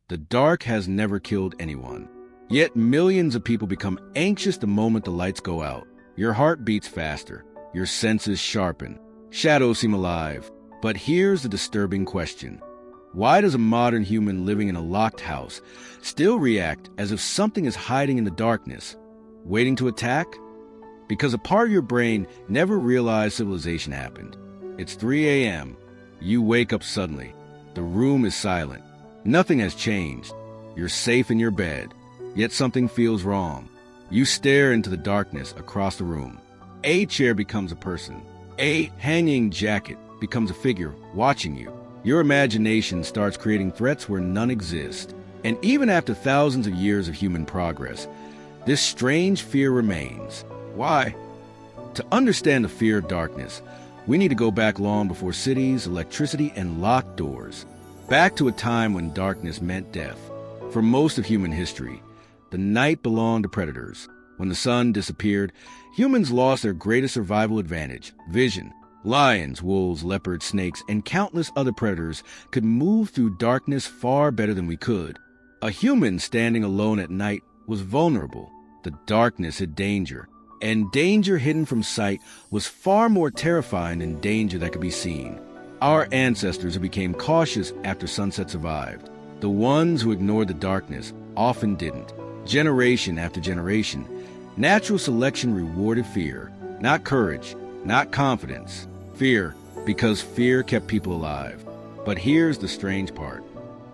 The dark has never killed anyone. Yet millions of people become anxious the moment the lights go out. Your heart beats faster. Your senses sharpen. Shadows seem alive. But here's the disturbing question. Why does a modern human living in a locked house still react as if something is hiding in the darkness, waiting to attack? Because a part of your brain never realized civilization happened. It's 3 a.m. You wake up suddenly. The room is silent. Nothing has changed. You're safe in your bed. Yet something feels wrong. You stare into the darkness across the room. A chair becomes a person. A hanging jacket becomes a figure watching you. Your imagination starts creating threats where none exist. And even after thousands of years of human progress, this strange fear remains. Why? To understand the fear of darkness, we need to go back long before cities, electricity, and locked doors. Back to a time when darkness meant death. For most of human history, the night belonged to predators. When the sun disappeared, humans lost their greatest survival advantage, vision. Lions, wolves, leopards, snakes, and countless other predators could move through darkness far better than we could. A human standing alone at night was vulnerable. The darkness hid danger, and danger hidden from sight was far more terrifying than danger that could be seen. Our ancestors who became cautious after sunset survived. The ones who ignored the darkness often didn't. Generation after generation, natural selection rewarded fear, not courage, not confidence. Fear, because fear kept people alive. But here's the strange part.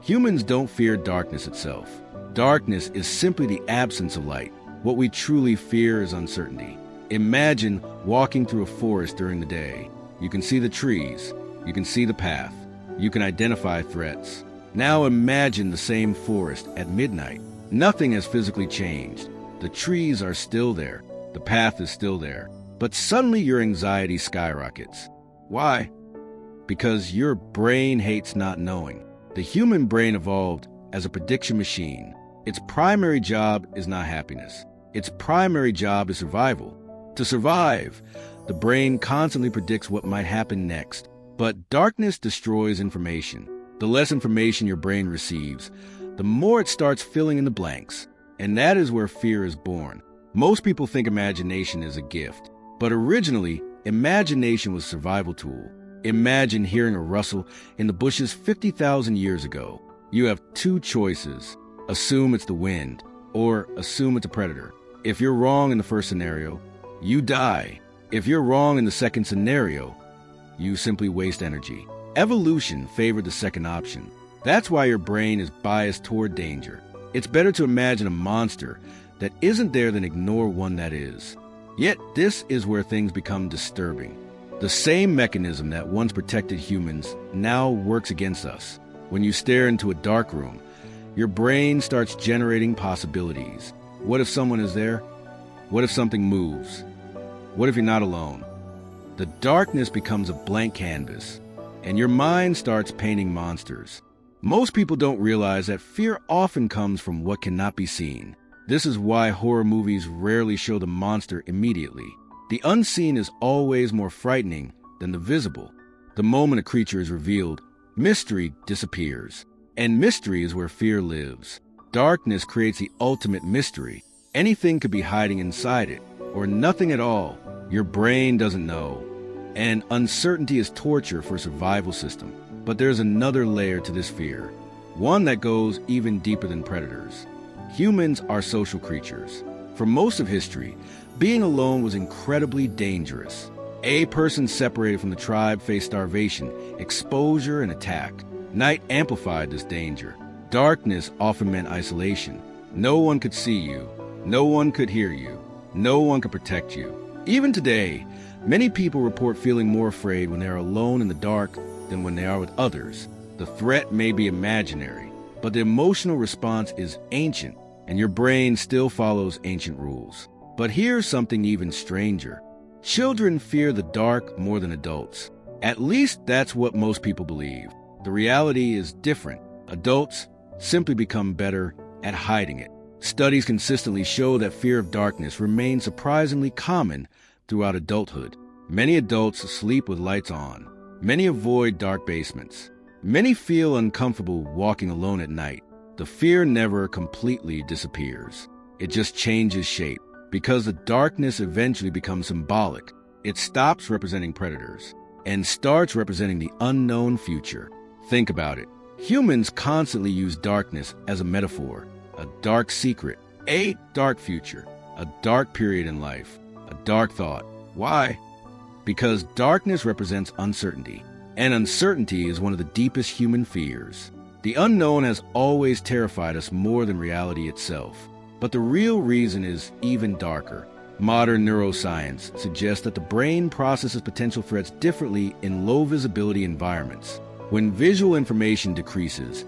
Humans don't fear darkness itself. Darkness is simply the absence of light. What we truly fear is uncertainty. Imagine walking through a forest during the day. You can see the trees. You can see the path. You can identify threats. Now imagine the same forest at midnight. Nothing has physically changed. The trees are still there. The path is still there. But suddenly your anxiety skyrockets. Why? Because your brain hates not knowing. The human brain evolved as a prediction machine. Its primary job is not happiness. Its primary job is survival. To survive, the brain constantly predicts what might happen next. But darkness destroys information. The less information your brain receives, the more it starts filling in the blanks. And that is where fear is born. Most people think imagination is a gift. But originally, imagination was a survival tool. Imagine hearing a rustle in the bushes 50,000 years ago. You have two choices. Assume it's the wind, or assume it's a predator. If you're wrong in the first scenario, you die. If you're wrong in the second scenario, you simply waste energy. Evolution favored the second option. That's why your brain is biased toward danger. It's better to imagine a monster that isn't there than ignore one that is. Yet this is where things become disturbing. The same mechanism that once protected humans now works against us. When you stare into a dark room, your brain starts generating possibilities. What if someone is there? What if something moves? What if you're not alone? The darkness becomes a blank canvas, and your mind starts painting monsters. Most people don't realize that fear often comes from what cannot be seen. This is why horror movies rarely show the monster immediately. The unseen is always more frightening than the visible. The moment a creature is revealed, mystery disappears. And mystery is where fear lives. Darkness creates the ultimate mystery. Anything could be hiding inside it, or nothing at all. Your brain doesn't know. And uncertainty is torture for a survival system. But there's another layer to this fear, one that goes even deeper than predators. Humans are social creatures. For most of history, being alone was incredibly dangerous. A person separated from the tribe faced starvation, exposure, and attack. Night amplified this danger. Darkness often meant isolation. No one could see you. No one could hear you. No one could protect you. Even today, many people report feeling more afraid when they are alone in the dark than when they are with others. The threat may be imaginary, but the emotional response is ancient, and your brain still follows ancient rules. But here's something even stranger. Children fear the dark more than adults. At least that's what most people believe. The reality is different. Adults simply become better at hiding it. Studies consistently show that fear of darkness remains surprisingly common throughout adulthood. Many adults sleep with lights on. Many avoid dark basements. Many feel uncomfortable walking alone at night. the fear never completely disappears. It just changes shape. Because the darkness eventually becomes symbolic, it stops representing predators and starts representing the unknown future. Think about it. Humans constantly use darkness as a metaphor, a dark secret, a dark future, a dark period in life, a dark thought. Why? Because darkness represents uncertainty, and uncertainty is one of the deepest human fears. The unknown has always terrified us more than reality itself. But the real reason is even darker. Modern neuroscience suggests that the brain processes potential threats differently in low-visibility environments. When visual information decreases,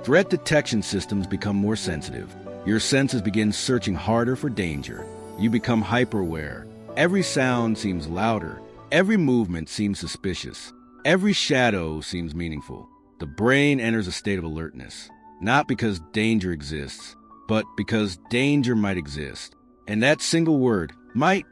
threat detection systems become more sensitive. Your senses begin searching harder for danger. You become hyper-aware. Every sound seems louder. Every movement seems suspicious. Every shadow seems meaningful. The brain enters a state of alertness, not because danger exists, but because danger might exist. And that single word, might,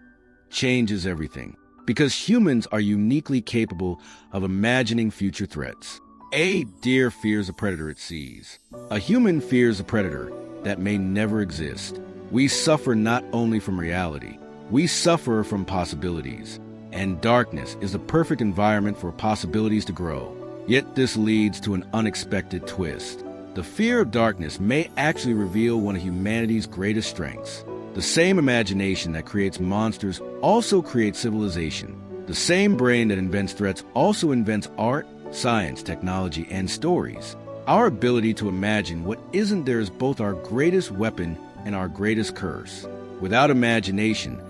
changes everything. Because humans are uniquely capable of imagining future threats. A deer fears a predator it sees. A human fears a predator that may never exist. We suffer not only from reality, we suffer from possibilities. And darkness is the perfect environment for possibilities to grow. Yet this leads to an unexpected twist. The fear of darkness may actually reveal one of humanity's greatest strengths. The same imagination that creates monsters also creates civilization. The same brain that invents threats also invents art, science, technology, and stories. Our ability to imagine what isn't there is both our greatest weapon and our greatest curse. Without imagination,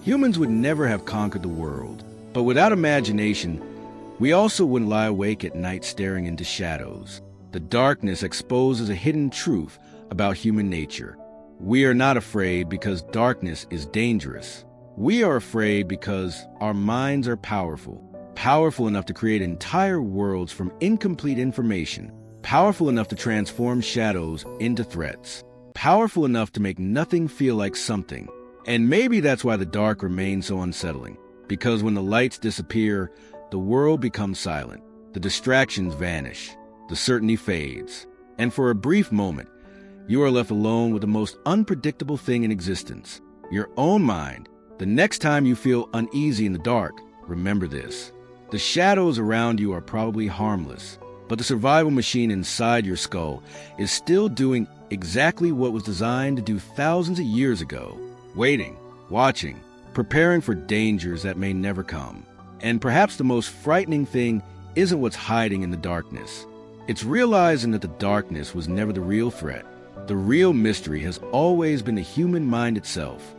humans would never have conquered the world. But without imagination, we also wouldn't lie awake at night staring into shadows. The darkness exposes a hidden truth about human nature. We are not afraid because darkness is dangerous. We are afraid because our minds are powerful enough to create entire worlds from incomplete information, powerful enough to transform shadows into threats, powerful enough to make nothing feel like something. And maybe that's why the dark remains so unsettling, because when the lights disappear, the world becomes silent, the distractions vanish, the certainty fades, and for a brief moment, you are left alone with the most unpredictable thing in existence, your own mind. The next time you feel uneasy in the dark, remember this. The shadows around you are probably harmless, but the survival machine inside your skull is still doing exactly what was designed to do thousands of years ago, waiting, watching, preparing for dangers that may never come. And perhaps the most frightening thing isn't what's hiding in the darkness. It's realizing that the darkness was never the real threat. The real mystery has always been the human mind itself.